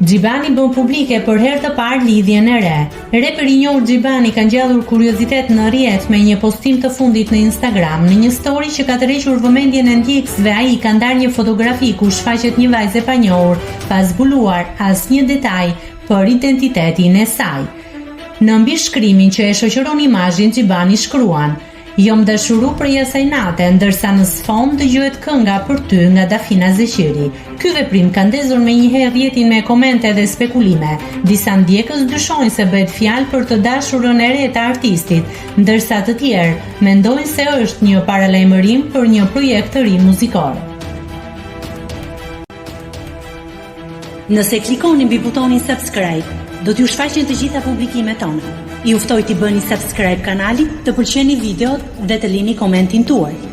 Xhibani bën publike për herë të parë lidhjen e re. Reperi i njohur Xhibani ka ngjallur kuriozitet në rrjet me një postim të fundit në Instagram. Në një story që ka tërhequr vëmendjen e ndjekësve, ai ka ndarë një fotografi ku shfaqet një vajzë e panjohur, pa zbuluar asnjë detaj për identitetin e saj. Në mbi shkrimin që e shoqëron imazhin, Xhibani shkruan: "Jom dashuru për asaj nate", ndërsa në sfond dëgjohet kënga për ty nga Dafina Zeqiri. Ky veprim ka ndezur menjëherë rrjetin me komente dhe spekulime. Disa ndjekës dyshojnë se bëhet fjalë për të dashurën e re të artistit, ndërsa të tjerë mendojnë se është një paralajmërim për një projekt të ri muzikor. Nëse klikoni mbi butonin subscribe, do t'ju shfaqen të gjitha publikimet tona. Ju ftoj t'i bëni subscribe kanalit, të pëlqeni videot dhe të lini komentin tuaj.